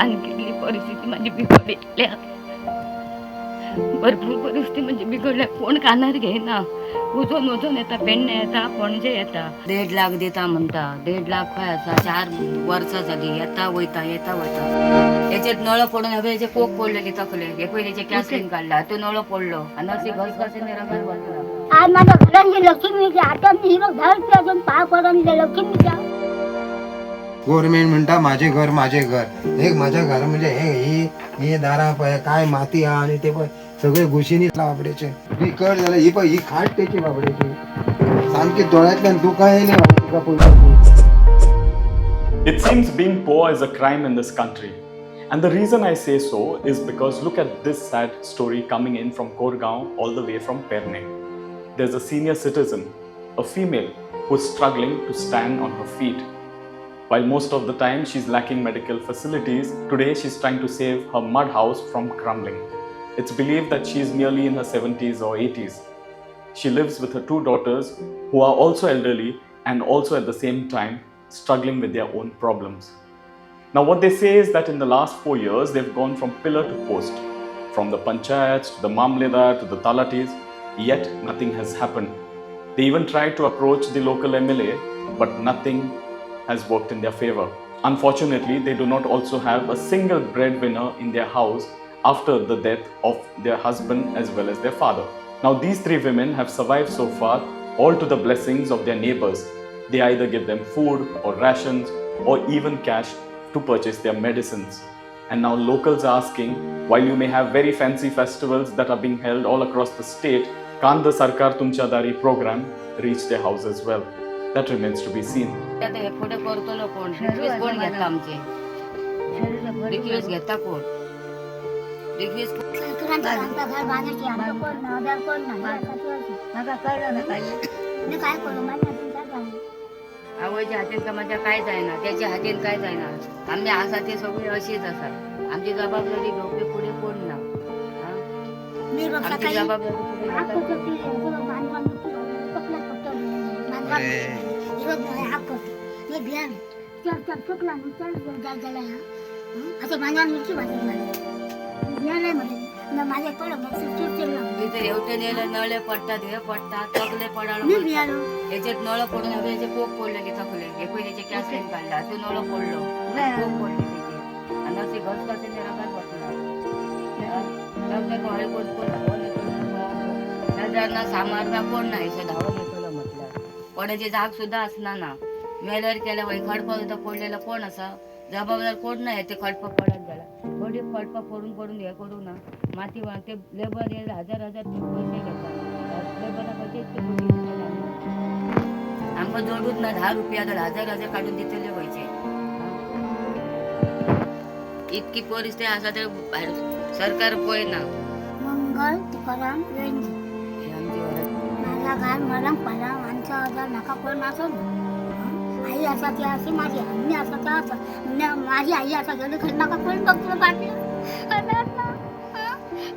आणखी परिस्थिती माझी बिघडली, भरपूर परिस्थिती म्हणजे बिघडल्या. कोण कानार घेना, उजून येता, पेडणे येता, पणजे येता. 1.5 लाख देता म्हणता. 1.5 लाख काय असा 4 वर्ष झाली. येता वयता याच्यात नळ पडून हवे याचे कोक पडलेली तकले. हे पहिल्याचे कॅसलिंग काढला, तो नळ पडलो आणि असे घस घसे निराकार बसला. आज माझ्या घरांची लक्ष्मीच्या हातात ही बघ 10 रुपये अजून पाय पडून लक्ष्मीच्या. गव्हर्नमेंट म्हणता माझे घर माझे घर. हे माझ्या घर म्हणजे हे दारा काय माती हा आणि ते पण सगळे घुशीनी बाबड्याचे. ही कड झालं ही खाट त्याची बाबड्याची. सारखी डोळ्यातल्या दुखा येईल का पैसा. It seems being poor is a crime in this country. And the reason I say so is because look at this sad story coming in from Korgaon all the way from Perne. There's a senior citizen, a female, who is struggling to stand on her feet. While most of the time she's lacking medical facilities, today she's trying to save her mud house from crumbling. It's believed that she's nearly in her 70s or 80s. She lives with her 2 daughters who are also elderly and also at the same time struggling with their own problems. Now what they say is that in the last 4 years they've gone from pillar to post, from the panchayats to the mamledar to the talatis, yet nothing has happened. They even tried to approach the local MLA, but nothing has worked in their favor. Unfortunately, they do not also have a single breadwinner in their house after the death of their husband as well as their father. Now these 3 women have survived so far all to the blessings of their neighbors. They either give them food or rations or even cash to purchase their medicines. And now locals are asking, while you may have very fancy festivals that are being held all across the state, can't the Sarkar Tumcha Dari program reach their house as well? That remains to be seen. आता हे पुढे करतलो कोण? Request कोण घेता आमचे? Request घेता कोण? रिक्वेस्ट आमचा घर बांधायची आमचं कोण आधार कोण नाही. नका कळलं ना काही. मी काय करू माझ्या आवयच्या हातीन का माझ्या काय जायना, त्याच्या हातीन काय जायना. आम्ही असा ते सगळे अशीच असतात. आमची जबाबदारी घेऊन पुढे कोण ना. आमची जबाबदारी एवढे नेलं नळे पडतात, हे पडतात, तकले पडाल. याच्यात नळ पडून हवे याचे कोक पडलेले तकले. हे पहिल्याचे कॅसलिंग काढला, तो नळ पडलो, कोक पडले त्याचे आणि असे घस घसे निराकार बसला. नजरना सामारना कोण नाही धावून येतो म्हटलं. पडायचे जाग सुद्धा असणार ना. मेलर केलं वय खडप पडलेलं कोण असं जबाबदार कोण नाही. ते खडप पडत गेला थोडी खडप पडून हे करू ना. माती ते लेबर 1000 पैसे घेतात. लेबरला पैसे आमका जोडूच ना 10 रुपया तर 1000 काढून देतले व्हायचे. इतकी परिस्थिती असा तर सरकार पोय ना. मंगल तुकाराम वेंजी माझा घर मरम पडा माणसा हजार नका कोण असं. आई असा ते असे माझी मी असा त्या असं माझी आई असा गेली खरं नका कोण बघतो बाटलं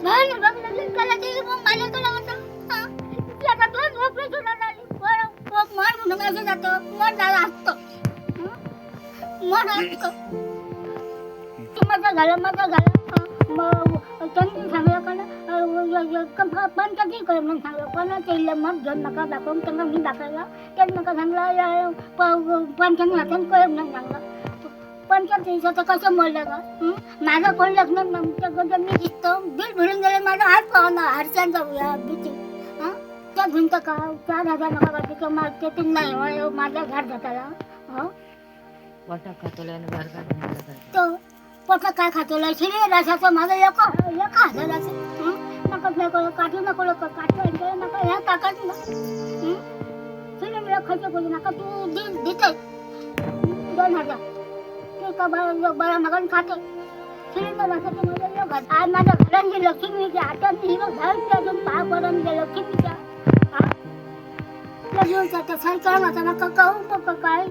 बघ कला ते मग मला तुला आता दोन ऑपरेशन झाली पोक मारून असं जातं मन झालं असतं मन असतं. माझं झालं मग त्यांनी सांगलं का पण कधी कर म्हणून सांगलं पण ते मग घेऊन नका दाखवून त्यांना मी दाखवलं. त्यांनी नका सांगलं पंचांनी हातान कळ म्हणून सांगलं. पंचायत दिवसाचं कसं म्हणलं का माझं कोण लग्न मी दिसतो बिल भरून गेलं. माझा हात पाहणं आरशांचा बिची त्या भिंत का 4000 नका करते मार्केटिंग नाही माझ्या घर जाताला वाटा खातोला आणि घर काढून तो पटलं काय खातोला शिरे रसाचं माझं एका 1000 नका नको काढू नको काढतो नका ह्या टाकायचं ना. शिरे मी खर्च करू नका तू देते 2000 ते का बरा मगन खाते. शिरे रसाचं माझं आज माझ्या घरांची लक्ष्मीच्या हातात ही बघ 10 रुपये अजून पाय पडून लक्ष्मीच्या सरकार माझा नका कहू काय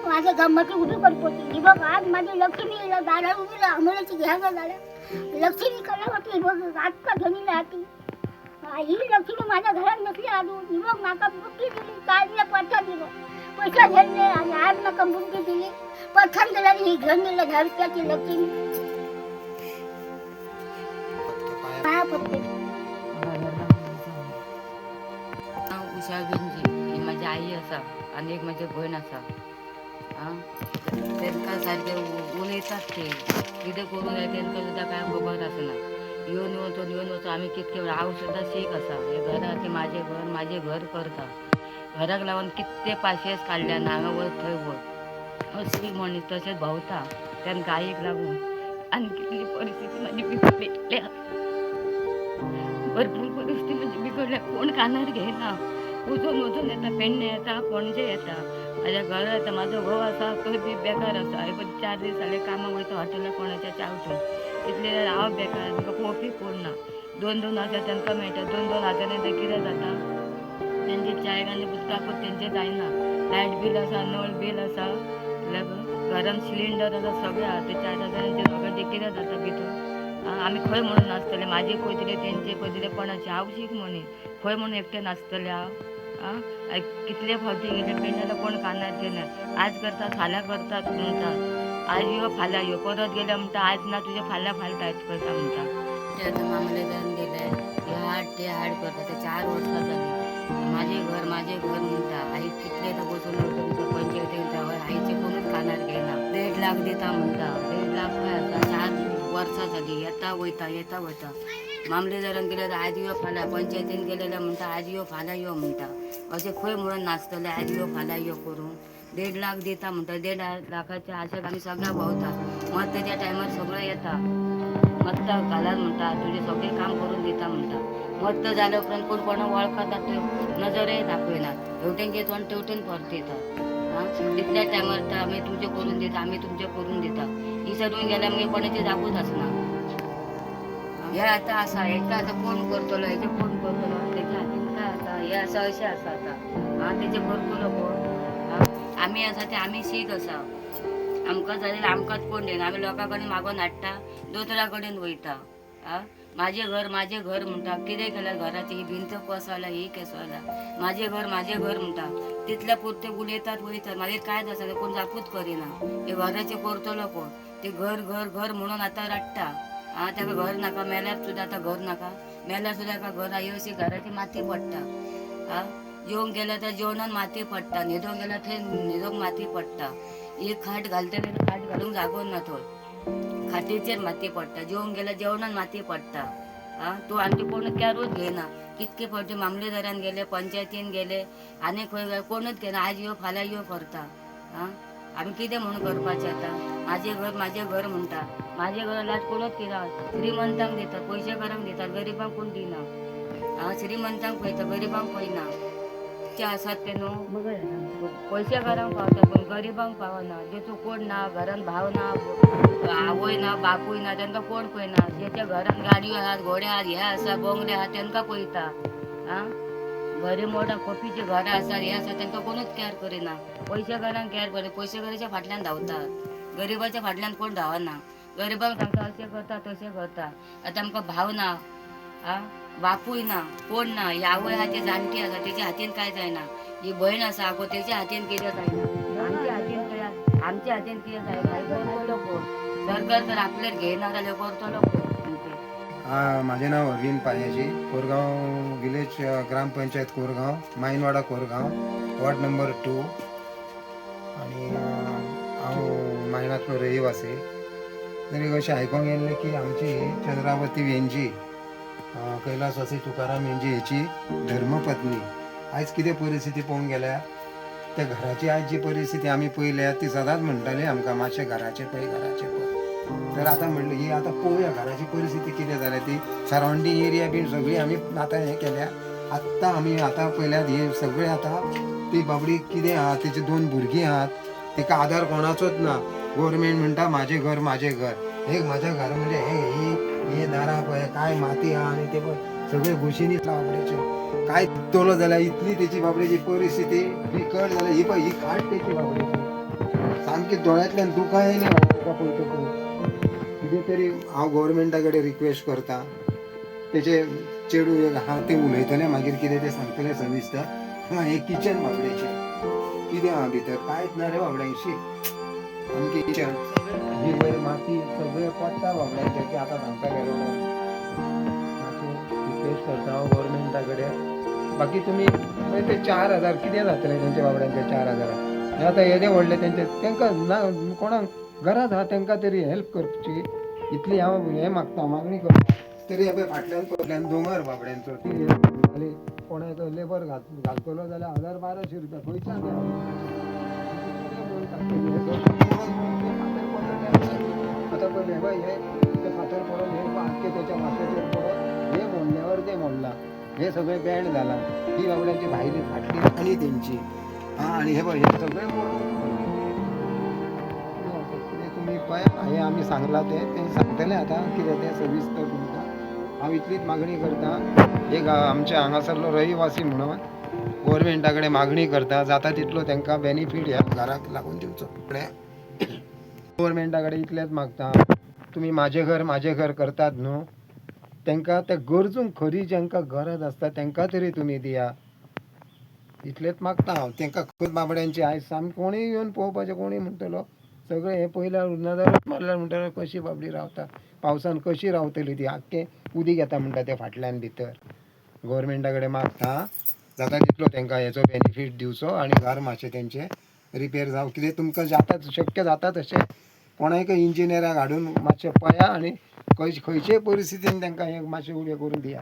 माझ्या गंमती उभी पडपोती बघ आज माझी लक्ष्मी दारा उभी आंबोळ्याची घ्यायला झाल्या. लक्ष्मी कला वाटली बघ आजचा जमीन हाती ही लक्ष्मी माझ्या घरात नसली अजून बघ माका बुकी दिली काढल्या पट्टा दिलं पैसा घेतले आणि आज नका मुंगी दिली प्रथम दिला ही घेऊन दिलं 10 रुपयाची लक्ष्मी पाया पडते उषा बेंजी ही माझी आई असा आणि एक माझी बहीण असा तांकां सारखे उलयतात ते कितें करूं जाय तांकां सुद्दां कांय खबर आसना येवन वचून आमी कितके वेळ हांव सुद्दां शीक आसा हे घराचे माझे घर करता घराक लागून कितले पाशेस काडल्या हांगा वच थंय वच अशी मनीस तशेंच भोंवता तांकां आईक लागून आनी कितली परिस्थिती म्हाजी बिगडल्या भरपूर परिस्थिती म्हाजी बिगडल्या कोण कानार घेयना वचून येता पेडणे येता पणजे येता माझ्या घरा येता म्हाजो घोव आसा तो बी बेकार आसा हे 4 दीस जाले कामाक वयता हॉटेलाक कोणाच्या चावसून इतले हांव बेकार म्हाका पळोवपी कोण ना 2-2 हजार तांकां मेळटा 2-2 हजारांनी ते कितें जाता तेंचे चाय आनी उदकाकूच तेंचे जायना लायट बील आसा नळ बील आसा घरान सिलिंडर आसा सगळें आहा ते 4 हजारांचे सगळें कितें जाता भितर आमी खंय म्हणून नासतले म्हाजे पयतले तेंचे पयतले कोणाचे हांव शीक मनीस खंय म्हणून एकटें नासतलें हांव कितले फावटी गेले पेडण्याला कोण कानार घेना आज करतात फाल्यां करतात म्हणटात आज यो फाल्यां यो परत गेले म्हणटा आज ना तुजे फाल्यां फालतात करता म्हणटा ते आतां मामलेदारान गेले ते हाड करता ते 4 वर्सां जाली माझे घर म्हणटा आई कितले बसून पंचायतीन आईचे कोणूच कानार घेना 1.5 लाख दिता म्हणटा 1.5 लाख खंय आसा 4 वर्सां जाली येता वयता मामलेदारान गेले आज यो फाल्यां पंचायतीन गेलेले म्हणटा आज यो फाल्यां यो म्हणटा अशें खंय म्हणून नासतले आज यो फाल्यां यो करून 1.5 लाख दिता म्हणटा 1.5 लाखाच्या आशेक आमी सगळ्या भोंवता मत्ताच्या टायमार सगळं येता मत्ता घालात म्हणटा तुजें सगळें काम करून दिता म्हणटा मत्त जाल्या उपरांत कोण कोणा वळखता ते नजरय दाखयनात हेवटेन तोंड तेवटेन परतयतात तितल्या टायमार आमी तुमचें करून दिता आमी तुमचें करून दिता इसरून गेल्यार मागीर कोणाचें जागूच आसना हे आतां आसा हेका आतां कोण करतलो हेचे कोण करतलो तेच्या हातीन काय आसा हे आसा अशें आसा आतां तेचे करतलो कोण आमी आसा ते आमी शीक आसा आमकां जाल्यार आमकांच कोण देना आमी लोकां कडेन मागोन हाडटा दोतोरा कडेन वयता माझे घर म्हणटा कितें केल्यार घराची ही भिंत कोसळ्ळा ही केसळ्ळा माझे घर म्हणटा तितल्या पुरते उलयतात वयतात मागीर काय जाता कोण जापूच करिना हे घराचें करतलो कोण ते घर म्हणून आतां रडटा ताका घर नाका मेल्यार सुद्दां आतां घर नाका मेल्यार सुद्दां ताका घर आयो अशी घराची माती पडटा जेवंक गेल्यार तर जेवणान माती पडटा न्हिदोंक गेल्यार थंय न्हिदोंक माती पडटा एक खाट घालतले खाट घालूंक जागो ना थंय खाटीचेर माती पडटा जेवंक गेल्यार जेवणान माती पडटा तो आमचे कोण कॅरूच घेयना कितके फावटी मामलेदारान गेले पंचायतीन गेले आनी खंय कोणूच घेना आज यो फाल्यां यो करता आमी कितें म्हणून करपाचें आतां म्हाजे घर म्हणटा म्हाजे घराला कोणूच कितें श्रीमंतांक दितात पयशेकारांक दितात गरिबांक कोण दिना श्रीमंतांक पळयता गरिबांक पळयना ते आसात ते न्हू पयशेकारांक पावता पूण गरिबांक पावना जेचो कोण ना घरान भाव ना आवय ना बापूय ना तांकां कोण पळयना जेच्या घरान गाडयो आहात घोडे आहात हे आसा बंगले आहात तांकां पळयता घरे मोठा कॉफीची घरां आसात हे आसा तांकां कोणूच कॅर करिना पयशेकारांक कॅर करता पयशेकाराच्या फाटल्यान धांवतात गरिबाच्या फाटल्यान कोण धांवना गरिबांक तांकां अशें करता तशें करता आतां आमकां भाव ना बापूय ना कोण ना ही आवय आहा ती जाणटी आसा तेच्या हातीन काय जायना ही भयण आसा आगो तेच्या हातीन कितें जायना आमच्या हातीन कितें जायना हे करतलो कोण सरकार तर आपल्यार घेयना जाल्यार करतलो कोण माझे नाव अरविंद पायजी कोरगाव विलेज ग्रामपंचायत कोरगाव मायनवाडा कोरगाव वॉर्ड नंबर 2 आणि हांव मायनातलो रहिवासी तरी अशें आयकोंक येयल्लें की आमची चंद्रावती वेंजी कैलासवासी तुकाराम वेंजी हेची धर्मपत्नी आयज कितें परिस्थिती पळोवंक गेल्यार त्या घराची आयज जी परिस्थिती आमी पळयल्या ती सदांच म्हणटाली आमकां मातशें घराचें पळय तर आतां म्हणलें ही आतां पळोवया घराची परिस्थिती कितें जाल्या ती सरावंडींग एरिया बीन सगळी आमी आतां हें केल्या आत्तां आमी आतां पळयल्यात हे सगळें आतां ती बाबडी कितें आहा तेची 2 भुरगीं आहात तिका आधार कोणाचोच ना गव्हर्मेंट म्हणटा म्हाजें घर एक म्हाजें घर म्हणजे हे दारां पळय काय माती आहा आनी ते पळय सगळे घुशीनीच बाबडेचे काय तोलो जाल्यार इतली तेची बाबडेची परिस्थिती बिकट जाल्यार ही पळय ही खाट तेची बाबडेची सामकी दोळ्यांतल्यान दुकां येयली म्हाका पळयतकूच कितें तरी हांव गव्हर्मेंटा कडेन रिक्वेस्ट करता तेचे चेडूं एक आहा ते उलयतले मागीर कितें ते सांगतले सविस्तर हे किचन बाबडेचें कितें आहा भितर कांयच ना रे बाबड्यांशी आमची किचन ही वयर माती सगळें पडटा बाबड्यांचे की आतां सांगता गेलो मातशें रिक्वेस्ट करता हांव गव्हर्मेंटा कडेन बाकी तुमी ते 4,000 कितें जातलें तेंचे बाबड्यांचे 4,000 आतां येदे व्हडले तेंचे तेंकां ना कोणाक गरज आहा तेंकां तरी हेल्प करची इतली हांव हें मागता मागणी करता तरी हे फाटल्यान दोंगर बाबड्यांचो ती खाली कोणाक लेबर घालतलो जाल्यार 1,000-1,200 रुपया खंयच्यान आतां पळय हे पळय हे फातर पडून हे आख्खे त्याच्या माथ्याचेर पडून हे मोडल्यावर ते मोडला हे सगळें बँड जाला ही बाबड्यांची भायली फाटली आनी तेंची आनी हे पळय हे सगळें कितें तुमी पळय हे आमी सांगलां ते सांगतले आतां कितें तें सविस्तर तुमकां हांव इतलीच मागणी करता एक आमच्या हांगासरलो रहिवासी म्हणून गव्हर्मेंटा कडेन मागणी करता जाता तितलो तांकां बेनिफीट ह्या घराक लागून दिवचो गव्हर्मेंटा कडेन इतलेंच मागता तुमी म्हाजें घर करतात न्हू तांकां त्या गरजूंक खरी जांकां गरज आसता तांकां तरी तुमी दिया इतलेंच मागता हांव तांकां खंय बाबड्यांची आयज सामकें कोणीय येवन पळोवपाचें कोणीय म्हणटलो सगळें हे पयल्या नदर मारल्यार म्हणटलो कशी बाबडी रावता पावसान कशी रावतली ती आख्खें उदीक येता म्हणटा ते फाटल्यान भितर गव्हर्मेंटा कडेन मागता जाता तितलो तांकां हेचो बेनिफीट दिवचो आनी घर मातशें तेंचें रिपेर जावं कितें तुमकां जाता शक्य जाता तशें कोणाक इंजिनियराक हाडून मातशें पळया आनी खंयचे परिस्थितीन तांकां हें मातशें उडें करून दिया